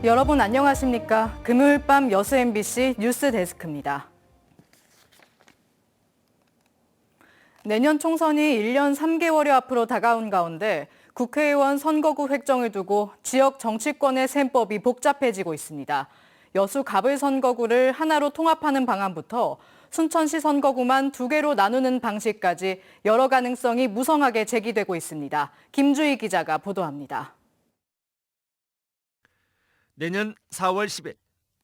여러분 안녕하십니까? 금요일 밤 여수 MBC 뉴스 데스크입니다. 내년 총선이 1년 3개월여 앞으로 다가온 가운데 국회의원 선거구 획정을 두고 지역 정치권의 셈법이 복잡해지고 있습니다. 여수 갑을 선거구를 하나로 통합하는 방안부터 순천시 선거구만 2개로 나누는 방식까지 여러 가능성이 무성하게 제기되고 있습니다. 김주희 기자가 보도합니다. 내년 4월 10일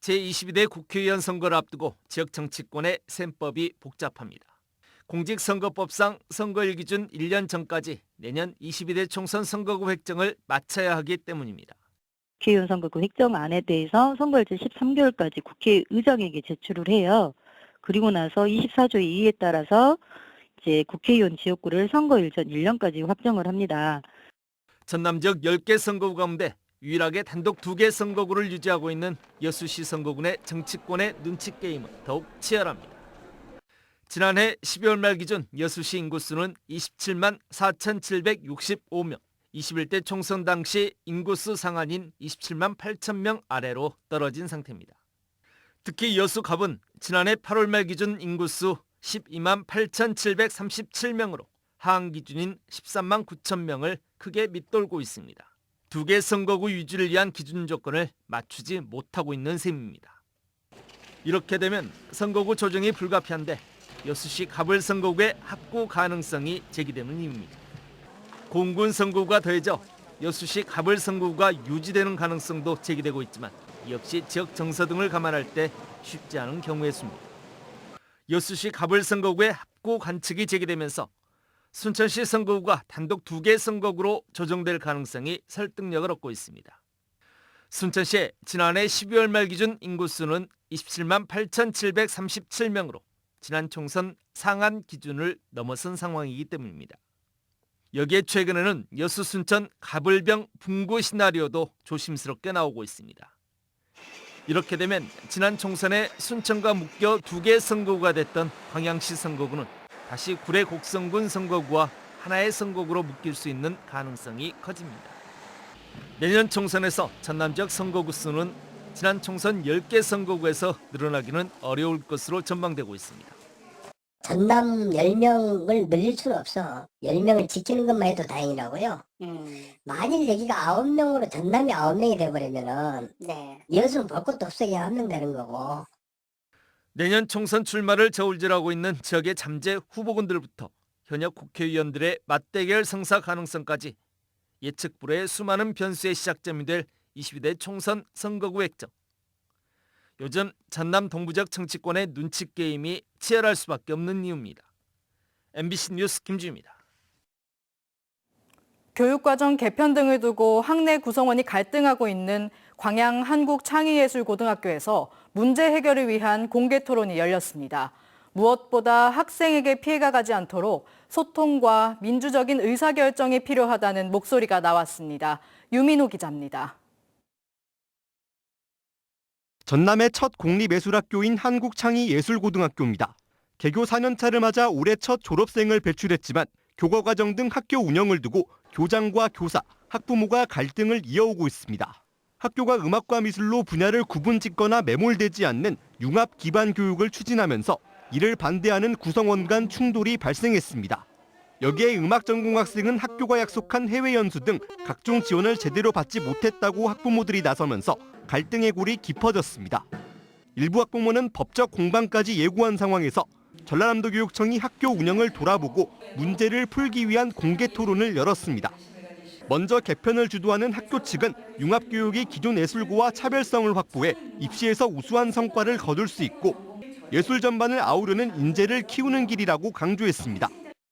제22대 국회의원 선거를 앞두고 지역 정치권의 셈법이 복잡합니다. 공직선거법상 선거일 기준 1년 전까지 내년 22대 총선 선거구 획정을 마쳐야 하기 때문입니다. 국회의원 선거구 획정안에 대해서 선거일제 13개월까지 국회의장에게 제출을 해요. 그리고 나서 24조 2에 따라서 이제 국회의원 지역구를 선거일 전 1년까지 확정을 합니다. 전남 지역 10개 선거구 가운데 유일하게 단독 2개 선거구를 유지하고 있는 여수시 선거구의 정치권의 눈치 게임은 더욱 치열합니다. 지난해 12월 말 기준 여수시 인구수는 27만 4,765명, 21대 총선 당시 인구수 상한인 27만 8천 명 아래로 떨어진 상태입니다. 특히 여수 갑은 지난해 8월 말 기준 인구수 12만 8,737명으로 하한 기준인 13만 9천 명을 크게 밑돌고 있습니다. 2개 선거구 유지를 위한 기준 조건을 맞추지 못하고 있는 셈입니다. 이렇게 되면 선거구 조정이 불가피한데 여수시 갑을 선거구의 합구 가능성이 제기되는 이유입니다. 공군 선거구가 더해져 여수시 갑을 선거구가 유지되는 가능성도 제기되고 있지만 역시 지역 정서 등을 감안할 때 쉽지 않은 경우의 수입니다. 여수시 갑을 선거구의 합구 관측이 제기되면서 순천시 선거구가 단독 2개 선거구로 조정될 가능성이 설득력을 얻고 있습니다. 순천시의 지난해 12월 말 기준 인구수는 27만 8,737명으로 지난 총선 상한 기준을 넘어선 상황이기 때문입니다. 여기에 최근에는 여수 순천 갑을병 분구 시나리오도 조심스럽게 나오고 있습니다. 이렇게 되면 지난 총선에 순천과 묶여 2개 선거구가 됐던 광양시 선거구는 다시 구례 곡성군 선거구와 하나의 선거구로 묶일 수 있는 가능성이 커집니다. 내년 총선에서 전남 지역 선거구 수는 지난 총선 10개 선거구에서 늘어나기는 어려울 것으로 전망되고 있습니다. 전남 10명을 늘릴 수는 없어. 10명을 지키는 것만 해도 다행이라고요. 만일 여기가 9명으로 전남이 9명이 돼버리면은 여수는 볼 것도 없어. 그냥 1명 되는 거고. 내년 총선 출마를 저울질하고 있는 지역의 잠재 후보군들부터 현역 국회의원들의 맞대결 성사 가능성까지 예측 불허의 수많은 변수의 시작점이 될 22대 총선 선거구 획정. 요즘 전남 동부지역 정치권의 눈치 게임이 치열할 수밖에 없는 이유입니다. MBC 뉴스 김주희입니다. 교육과정 개편 등을 두고 학내 구성원이 갈등하고 있는 광양 한국창의예술고등학교에서 문제 해결을 위한 공개 토론이 열렸습니다. 무엇보다 학생에게 피해가 가지 않도록 소통과 민주적인 의사결정이 필요하다는 목소리가 나왔습니다. 유민호 기자입니다. 전남의 첫 공립예술학교인 한국창의예술고등학교입니다. 개교 4년차를 맞아 올해 첫 졸업생을 배출했지만 교과과정 등 학교 운영을 두고 교장과 교사, 학부모가 갈등을 이어오고 있습니다. 학교가 음악과 미술로 분야를 구분짓거나 매몰되지 않는 융합 기반 교육을 추진하면서 이를 반대하는 구성원 간 충돌이 발생했습니다. 여기에 음악 전공 학생은 학교가 약속한 해외 연수 등 각종 지원을 제대로 받지 못했다고 학부모들이 나서면서 갈등의 골이 깊어졌습니다. 일부 학부모는 법적 공방까지 예고한 상황에서 전라남도 교육청이 학교 운영을 돌아보고 문제를 풀기 위한 공개 토론을 열었습니다. 먼저 개편을 주도하는 학교 측은 융합교육이 기존 예술고와 차별성을 확보해 입시에서 우수한 성과를 거둘 수 있고 예술 전반을 아우르는 인재를 키우는 길이라고 강조했습니다.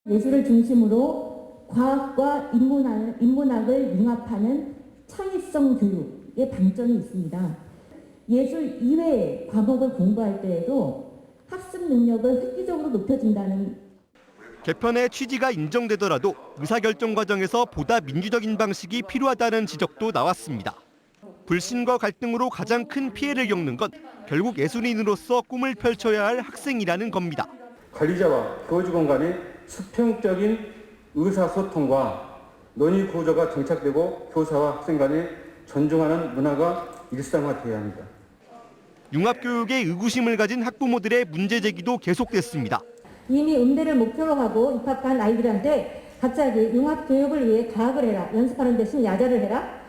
예술을 중심으로 과학과 인문학을 융합하는 창의성 교육의 방점이 있습니다. 예술 이외의 과목을 공부할 때에도 학습 능력을 획기적으로 높여준다는 개편의 취지가 인정되더라도 의사결정 과정에서 보다 민주적인 방식이 필요하다는 지적도 나왔습니다. 불신과 갈등으로 가장 큰 피해를 겪는 건 결국 예술인으로서 꿈을 펼쳐야 할 학생이라는 겁니다. 관리자와 교직원 간의 수평적인 의사소통과 논의 구조가 정착되고 교사와 학생 간의 존중하는 문화가 일상화되어야 합니다. 융합교육에 의구심을 가진 학부모들의 문제 제기도 계속됐습니다. 이미 음대를 목표로 하고 입학한 아이들한테 갑자기 융합교육을 위해 과학을 해라, 연습하는 대신 야자를 해라.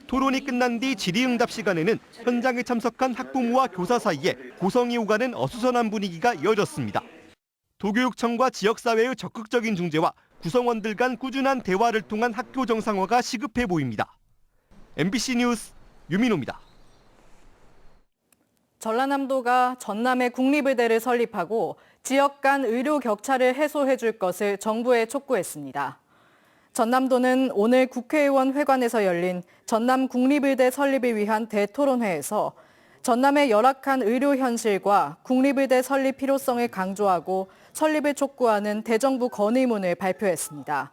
토론이 끝난 뒤 질의응답 시간에는 현장에 참석한 학부모와 교사 사이에 고성이 오가는 어수선한 분위기가 이어졌습니다. 도교육청과 지역사회의 적극적인 중재와 구성원들 간 꾸준한 대화를 통한 학교 정상화가 시급해 보입니다. MBC 뉴스 유민호입니다. 전라남도가 전남에 국립의대를 설립하고 지역 간 의료 격차를 해소해 줄 것을 정부에 촉구했습니다. 전남도는 오늘 국회의원 회관에서 열린 전남 국립의대 설립을 위한 대토론회에서 전남의 열악한 의료 현실과 국립의대 설립 필요성을 강조하고 설립을 촉구하는 대정부 건의문을 발표했습니다.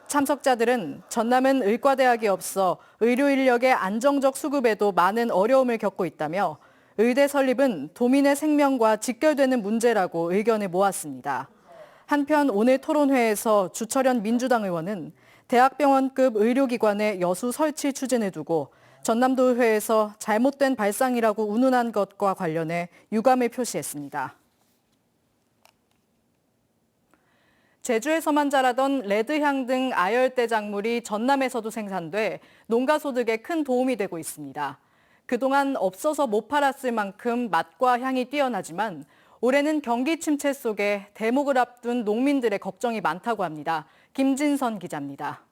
참석자들은 전남은 의과대학이 없어 의료 인력의 안정적 수급에도 많은 어려움을 겪고 있다며 의대 설립은 도민의 생명과 직결되는 문제라고 의견을 모았습니다. 한편 오늘 토론회에서 주철현 민주당 의원은 대학병원급 의료기관의 여수 설치 추진을 두고 전남도의회에서 잘못된 발상이라고 운운한 것과 관련해 유감을 표시했습니다. 제주에서만 자라던 레드향 등 아열대 작물이 전남에서도 생산돼 농가 소득에 큰 도움이 되고 있습니다. 그동안 없어서 못 팔았을 만큼 맛과 향이 뛰어나지만 올해는 경기 침체 속에 대목을 앞둔 농민들의 걱정이 많다고 합니다. 김진선 기자입니다.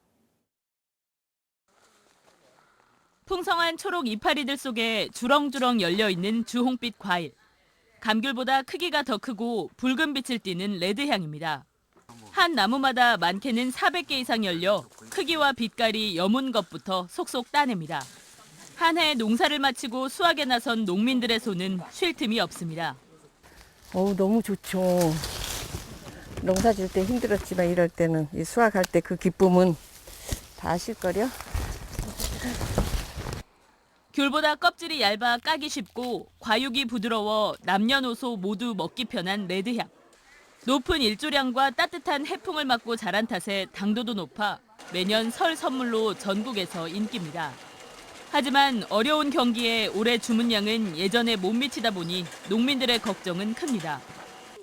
풍성한 초록 이파리들 속에 주렁주렁 열려있는 주홍빛 과일. 감귤보다 크기가 더 크고 붉은 빛을 띠는 레드향입니다. 한 나무마다 많게는 400개 이상 열려 크기와 빛깔이 여문 것부터 속속 따냅니다. 한 해 농사를 마치고 수확에 나선 농민들의 손은 쉴 틈이 없습니다. 너무 좋죠. 농사 질 때 힘들었지만 이럴 때는 이 수확할 때 그 기쁨은 다 아실걸요? 귤보다 껍질이 얇아 까기 쉽고 과육이 부드러워 남녀노소 모두 먹기 편한 레드향. 높은 일조량과 따뜻한 해풍을 맞고 자란 탓에 당도도 높아 매년 설 선물로 전국에서 인기입니다. 하지만 어려운 경기에 올해 주문량은 예전에 못 미치다 보니 농민들의 걱정은 큽니다.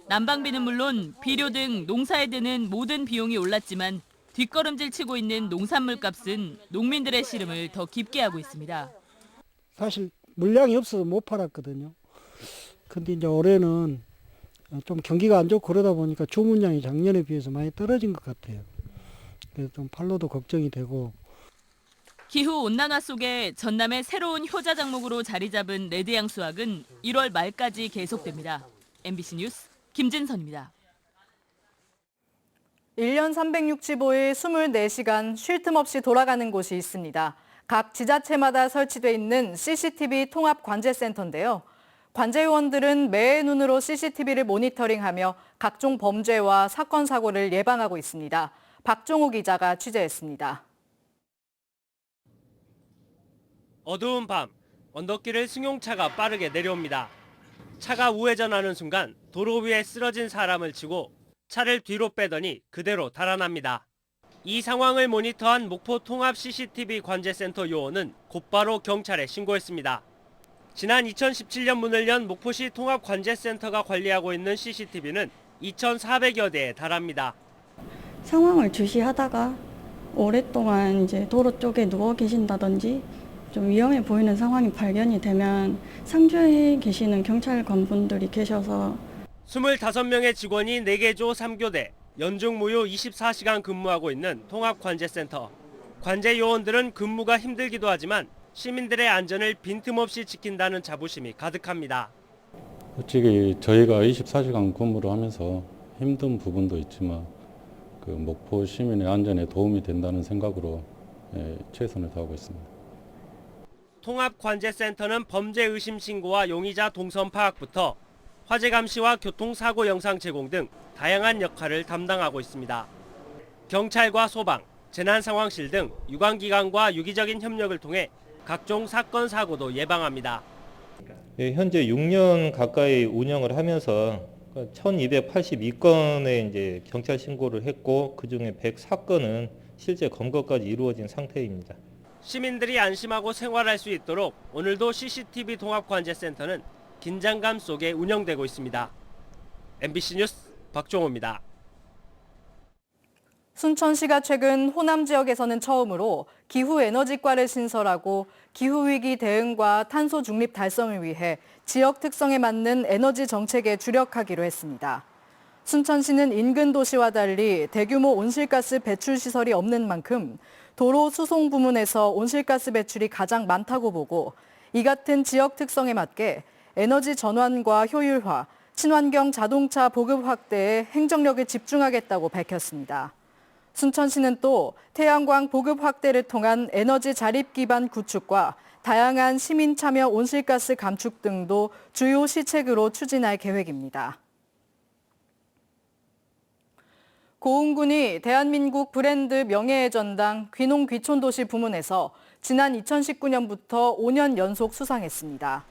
난방비는 물론 비료 등 농사에 드는 모든 비용이 올랐지만 뒷걸음질 치고 있는 농산물 값은 농민들의 시름을 더 깊게 하고 있습니다. 사실 물량이 없어서 못 팔았거든요. 근데 이제 올해는 좀 경기가 안 좋고 그러다 보니까 주문량이 작년에 비해서 많이 떨어진 것 같아요. 그래서 좀 팔로도 걱정이 되고. 기후 온난화 속에 전남의 새로운 효자 작목으로 자리 잡은 레드향 수확은 1월 말까지 계속됩니다. MBC 뉴스 김진선입니다. 1년 365일 24시간 쉴 틈 없이 돌아가는 곳이 있습니다. 각 지자체마다 설치돼 있는 CCTV 통합 관제센터인데요. 관제요원들은 매의 눈으로 CCTV를 모니터링하며 각종 범죄와 사건, 사고를 예방하고 있습니다. 박종우 기자가 취재했습니다. 어두운 밤, 언덕길을 승용차가 빠르게 내려옵니다. 차가 우회전하는 순간 도로 위에 쓰러진 사람을 치고 차를 뒤로 빼더니 그대로 달아납니다. 이 상황을 모니터한 목포 통합 CCTV 관제센터 요원은 곧바로 경찰에 신고했습니다. 지난 2017년 문을 연 목포시 통합관제센터가 관리하고 있는 CCTV는 2,400여 대에 달합니다. 상황을 주시하다가 오랫동안 이제 도로 쪽에 누워 계신다든지 좀 위험해 보이는 상황이 발견이 되면 상주에 계시는 경찰관분들이 계셔서 25명의 직원이 4개조 3교대, 연중무휴 24시간 근무하고 있는 통합관제센터. 관제요원들은 근무가 힘들기도 하지만 시민들의 안전을 빈틈없이 지킨다는 자부심이 가득합니다. 솔직히 저희가 24시간 근무를 하면서 힘든 부분도 있지만 그 목포 시민의 안전에 도움이 된다는 생각으로 최선을 다하고 있습니다. 통합관제센터는 범죄 의심 신고와 용의자 동선 파악부터 화재 감시와 교통사고 영상 제공 등 다양한 역할을 담당하고 있습니다. 경찰과 소방, 재난상황실 등 유관기관과 유기적인 협력을 통해 각종 사건, 사고도 예방합니다. 현재 6년 가까이 운영을 하면서 1282건의 이제 경찰 신고를 했고 그중에 104건은 실제 검거까지 이루어진 상태입니다. 시민들이 안심하고 생활할 수 있도록 오늘도 CCTV 통합관제센터는 긴장감 속에 운영되고 있습니다. MBC 뉴스 박종호입니다. 순천시가 최근 호남 지역에서는 처음으로 기후에너지과를 신설하고 기후위기 대응과 탄소 중립 달성을 위해 지역 특성에 맞는 에너지 정책에 주력하기로 했습니다. 순천시는 인근 도시와 달리 대규모 온실가스 배출 시설이 없는 만큼 도로 수송 부문에서 온실가스 배출이 가장 많다고 보고 이 같은 지역 특성에 맞게 에너지 전환과 효율화, 친환경 자동차 보급 확대에 행정력을 집중하겠다고 밝혔습니다. 순천시는 또 태양광 보급 확대를 통한 에너지 자립 기반 구축과 다양한 시민 참여 온실가스 감축 등도 주요 시책으로 추진할 계획입니다. 고흥군이 대한민국 브랜드 명예의 전당 귀농 귀촌도시 부문에서 지난 2019년부터 5년 연속 수상했습니다.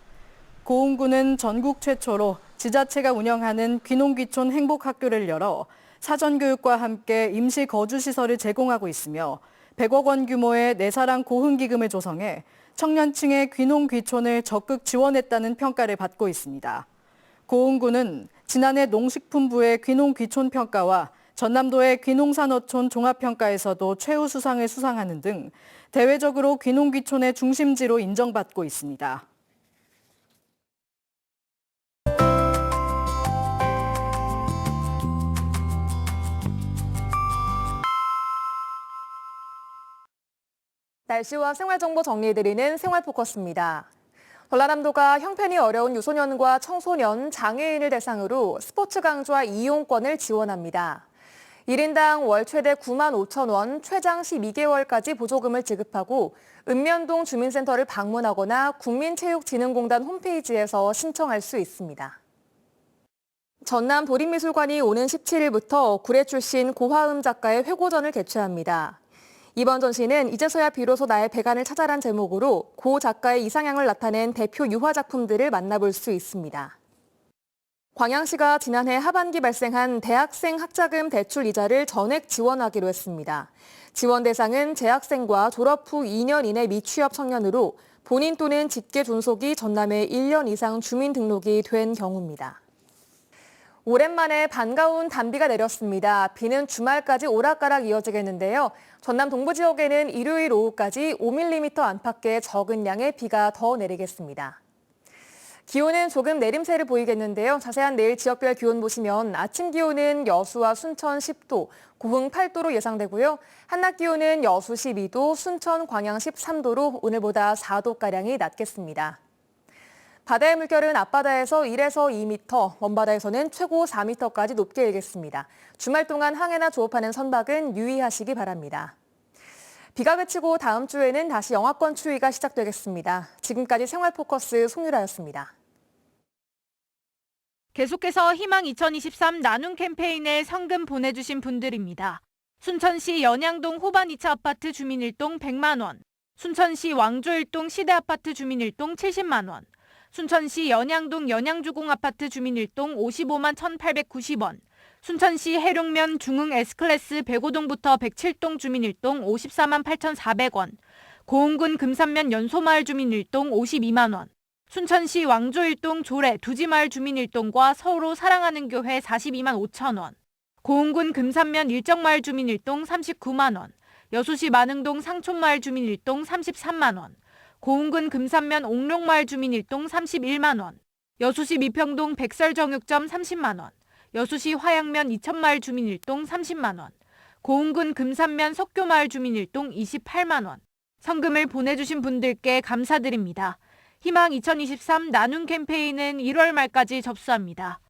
고흥군은 전국 최초로 지자체가 운영하는 귀농 귀촌 행복학교를 열어 사전교육과 함께 임시 거주시설을 제공하고 있으며 100억 원 규모의 내 사랑 고흥기금을 조성해 청년층의 귀농 귀촌을 적극 지원했다는 평가를 받고 있습니다. 고흥군은 지난해 농식품부의 귀농 귀촌 평가와 전남도의 귀농산어촌 종합평가에서도 최우수상을 수상하는 등 대외적으로 귀농 귀촌의 중심지로 인정받고 있습니다. 날씨와 생활정보 정리해드리는 생활포커스입니다. 전라남도가 형편이 어려운 유소년과 청소년, 장애인을 대상으로 스포츠 강좌 이용권을 지원합니다. 1인당 월 최대 9만 5천 원, 최장 12개월까지 보조금을 지급하고 읍면동 주민센터를 방문하거나 국민체육진흥공단 홈페이지에서 신청할 수 있습니다. 전남 도립미술관이 오는 17일부터 구례 출신 고화음 작가의 회고전을 개최합니다. 이번 전시는 이제서야 비로소 나의 배간을 찾아란 제목으로 고 작가의 이상향을 나타낸 대표 유화 작품들을 만나볼 수 있습니다. 광양시가 지난해 하반기 발생한 대학생 학자금 대출 이자를 전액 지원하기로 했습니다. 지원 대상은 재학생과 졸업 후 2년 이내 미취업 청년으로 본인 또는 직계 존속이 전남에 1년 이상 주민 등록이 된 경우입니다. 오랜만에 반가운 단비가 내렸습니다. 비는 주말까지 오락가락 이어지겠는데요. 전남 동부 지역에는 일요일 오후까지 5mm 안팎의 적은 양의 비가 더 내리겠습니다. 기온은 조금 내림세를 보이겠는데요. 자세한 내일 지역별 기온 보시면 아침 기온은 여수와 순천 10도, 고흥 8도로 예상되고요. 한낮 기온은 여수 12도, 순천, 광양 13도로 오늘보다 4도가량이 낮겠습니다. 바다의 물결은 앞바다에서 1에서 2m, 먼바다에서는 최고 4m까지 높게 일겠습니다. 주말 동안 항해나 조업하는 선박은 유의하시기 바랍니다. 비가 그치고 다음 주에는 다시 영하권 추위가 시작되겠습니다. 지금까지 생활포커스 송유라였습니다. 계속해서 희망 2023 나눔 캠페인에 성금 보내주신 분들입니다. 순천시 연양동 호반 2차 아파트 주민 1동 100만 원, 순천시 왕조 1동 시대아파트 주민 1동 70만 원, 순천시 연양동 연양주공 아파트 주민 1동 55만 1,890원, 순천시 해룡면 중흥 S클래스 105동부터 107동 주민 1동 54만 8,400원, 고흥군 금산면 연소마을 주민 1동 52만 원, 순천시 왕조 1동 조례 두지마을 주민 1동과 서로 사랑하는 교회 42만 5천 원, 고흥군 금산면 일정마을 주민 1동 39만 원, 여수시 만흥동 상촌마을 주민 1동 33만 원, 고흥군 금산면 옥룡마을 주민 1동 31만 원, 여수시 미평동 백설정육점 30만 원, 여수시 화양면 이천마을 주민 1동 30만 원, 고흥군 금산면 석교마을 주민 1동 28만 원. 성금을 보내주신 분들께 감사드립니다. 희망 2023 나눔 캠페인은 1월 말까지 접수합니다.